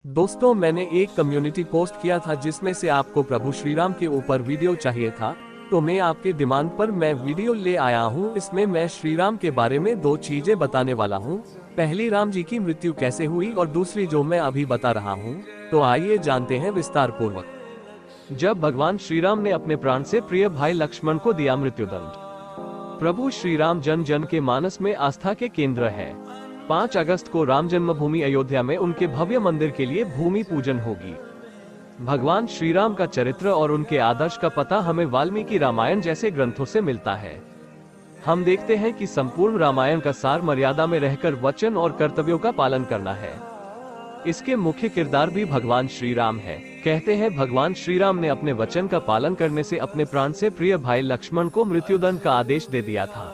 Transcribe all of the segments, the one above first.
दोस्तों, मैंने एक कम्युनिटी पोस्ट किया था जिसमें से आपको प्रभु श्री राम के ऊपर वीडियो चाहिए था, तो मैं आपके डिमांड पर मैं वीडियो ले आया हूँ। इसमें मैं श्री राम के बारे में दो चीजें बताने वाला हूँ। पहली, राम जी की मृत्यु कैसे हुई, और दूसरी जो मैं अभी बता रहा हूँ। तो आइए जानते हैं विस्तार पूर्वक। जब भगवान श्री राम ने अपने प्राण से प्रिय भाई लक्ष्मण को दिया मृत्युदंड। प्रभु श्री राम जन जन के मानस में आस्था के केंद्र है। 5 अगस्त को राम जन्मभूमि अयोध्या में उनके भव्य मंदिर के लिए भूमि पूजन होगी। भगवान श्री राम का चरित्र और उनके आदर्श का पता हमें वाल्मीकि रामायण जैसे ग्रंथों से मिलता है। हम देखते हैं कि संपूर्ण रामायण का सार मर्यादा में रहकर वचन और कर्तव्यों का पालन करना है। इसके मुख्य किरदार भी भगवान श्री राम है। कहते हैं भगवान श्री राम ने अपने वचन का पालन करने से अपने प्राण से प्रिय भाई लक्ष्मण को मृत्युदंड का आदेश दे दिया था।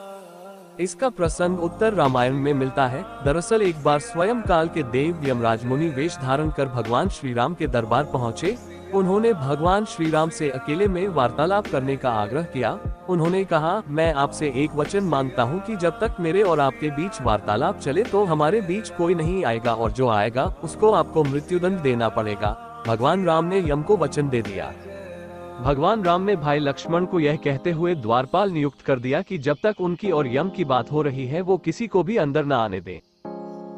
इसका प्रसंग उत्तर रामायण में मिलता है। दरअसल एक बार स्वयं काल के देव यमराज मुनि वेश धारण कर भगवान श्री राम के दरबार पहुँचे। उन्होंने भगवान श्री राम से अकेले में वार्तालाप करने का आग्रह किया। उन्होंने कहा, मैं आपसे एक वचन मांगता हूँ कि जब तक मेरे और आपके बीच वार्तालाप चले तो हमारे बीच कोई नहीं आएगा, और जो आएगा उसको आपको मृत्युदंड देना पड़ेगा। भगवान राम ने यम को वचन दे दिया। भगवान राम ने भाई लक्ष्मण को यह कहते हुए द्वारपाल नियुक्त कर दिया कि जब तक उनकी और यम की बात हो रही है वो किसी को भी अंदर न आने दें,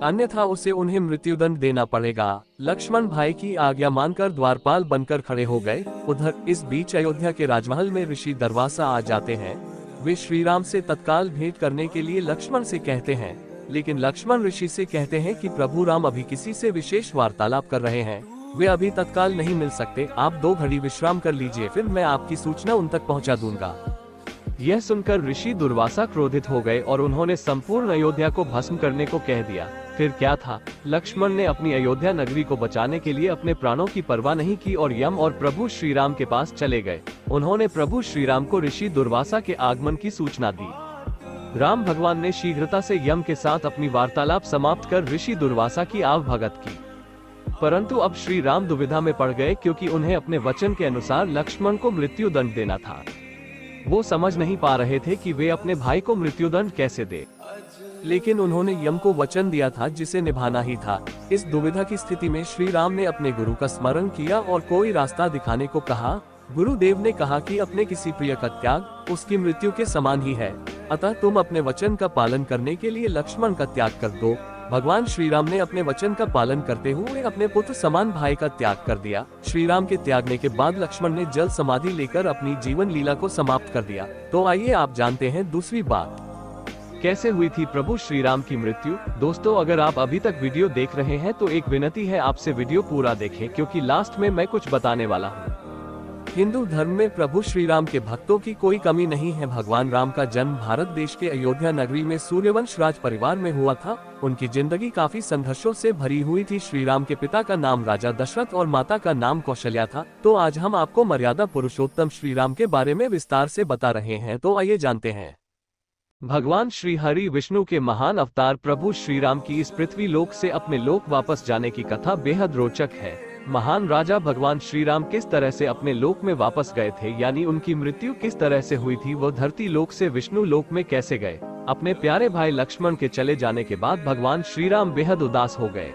अन्यथा उसे उन्हें मृत्युदंड देना पड़ेगा। लक्ष्मण भाई की आज्ञा मानकर द्वारपाल बनकर खड़े हो गए। उधर इस बीच अयोध्या के राजमहल में ऋषि दुर्वासा आ जाते हैं। वे श्री राम से तत्काल भेंट करने के लिए लक्ष्मण से कहते हैं, लेकिन लक्ष्मण ऋषि से कहते हैं कि प्रभु राम अभी किसी से विशेष वार्तालाप कर रहे हैं, वे अभी तत्काल नहीं मिल सकते। आप 2 घड़ी विश्राम कर लीजिए, फिर मैं आपकी सूचना उन तक पहुंचा दूंगा। यह सुनकर ऋषि दुर्वासा क्रोधित हो गए और उन्होंने संपूर्ण अयोध्या को भस्म करने को कह दिया। फिर क्या था, लक्ष्मण ने अपनी अयोध्या नगरी को बचाने के लिए अपने प्राणों की परवाह नहीं की और यम और प्रभु श्री राम के पास चले गए। उन्होंने प्रभु श्री राम को ऋषि दुर्वासा के आगमन की सूचना दी। राम भगवान ने शीघ्रता से यम के साथ अपनी वार्तालाप समाप्त कर ऋषि दुर्वासा की आवभगत की। परंतु अब श्री राम दुविधा में पड़ गए, क्योंकि उन्हें अपने वचन के अनुसार लक्ष्मण को मृत्युदंड देना था। वो समझ नहीं पा रहे थे कि वे अपने भाई को मृत्युदंड कैसे दे, लेकिन उन्होंने यम को वचन दिया था जिसे निभाना ही था। इस दुविधा की स्थिति में श्री राम ने अपने गुरु का स्मरण किया और कोई रास्ता दिखाने को कहा। गुरुदेव ने कहा कि अपने किसी प्रिय का त्याग उसकी मृत्यु के समान ही है, अतः तुम अपने वचन का पालन करने के लिए लक्ष्मण का त्याग कर दो। भगवान श्री राम ने अपने वचन का पालन करते हुए अपने पुत्र समान भाई का त्याग कर दिया। श्री राम के त्यागने के बाद लक्ष्मण ने जल समाधि लेकर अपनी जीवन लीला को समाप्त कर दिया। तो आइए आप जानते हैं दूसरी बात, कैसे हुई थी प्रभु श्री राम की मृत्यु। दोस्तों, अगर आप अभी तक वीडियो देख रहे हैं तो एक विनती है आपसे, वीडियो पूरा देखें, क्योंकि लास्ट में मैं कुछ बताने वाला हूँ। हिंदू धर्म में प्रभु श्री राम के भक्तों की कोई कमी नहीं है। भगवान राम का जन्म भारत देश के अयोध्या नगरी में सूर्यवंश राज परिवार में हुआ था। उनकी जिंदगी काफी संघर्षों से भरी हुई थी। श्री राम के पिता का नाम राजा दशरथ और माता का नाम कौशल्या था। तो आज हम आपको मर्यादा पुरुषोत्तम श्री राम के बारे में विस्तार से बता रहे हैं, तो आइए जानते हैं। भगवान श्री हरि विष्णु के महान अवतार प्रभु श्री राम की इस पृथ्वी लोक से अपने लोक वापस जाने की कथा बेहद रोचक है। महान राजा भगवान श्री राम किस तरह से अपने लोक में वापस गए थे, यानी उनकी मृत्यु किस तरह से हुई थी, वो धरती लोक से विष्णु लोक में कैसे गए। अपने प्यारे भाई लक्ष्मण के चले जाने के बाद भगवान श्री राम बेहद उदास हो गए।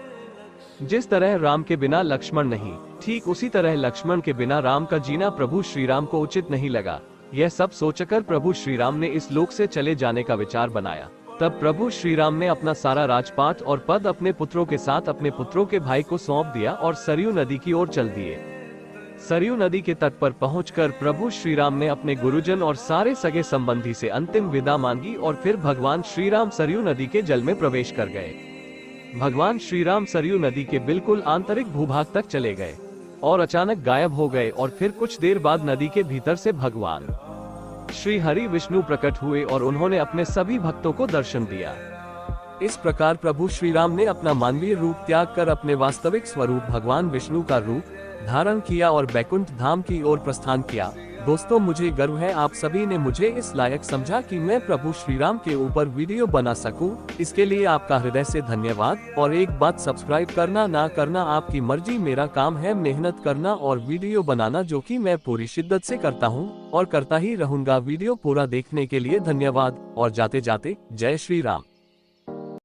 जिस तरह राम के बिना लक्ष्मण नहीं, ठीक उसी तरह लक्ष्मण के बिना राम का जीना प्रभु श्री राम को उचित नहीं लगा। यह सब सोचकर प्रभु श्री राम ने इस लोक से चले जाने का विचार बनाया। तब प्रभु श्री राम ने अपना सारा राजपाट और पद अपने पुत्रों के साथ अपने पुत्रों के भाई को सौंप दिया और सरयू नदी की ओर चल दिए। सरयू नदी के तट पर पहुंचकर प्रभु श्री राम ने अपने गुरुजन और सारे सगे संबंधी से अंतिम विदा मांगी और फिर भगवान श्री राम सरयू नदी के जल में प्रवेश कर गए। भगवान श्री राम सरयू नदी के बिल्कुल आंतरिक भूभाग तक चले गए और अचानक गायब हो गए, और फिर कुछ देर बाद नदी के भीतर से भगवान श्री हरि विष्णु प्रकट हुए और उन्होंने अपने सभी भक्तों को दर्शन दिया। इस प्रकार प्रभु श्री राम ने अपना मानवीय रूप त्याग कर अपने वास्तविक स्वरूप भगवान विष्णु का रूप धारण किया और बैकुंठ धाम की ओर प्रस्थान किया। दोस्तों, मुझे गर्व है आप सभी ने मुझे इस लायक समझा कि मैं प्रभु श्री राम के ऊपर वीडियो बना सकूं। इसके लिए आपका हृदय से धन्यवाद। और एक बात, सब्सक्राइब करना ना करना आपकी मर्जी, मेरा काम है मेहनत करना और वीडियो बनाना, जो कि मैं पूरी शिद्दत से करता हूं और करता ही रहूंगा। वीडियो पूरा देखने के लिए धन्यवाद और जाते जाते जय श्री राम।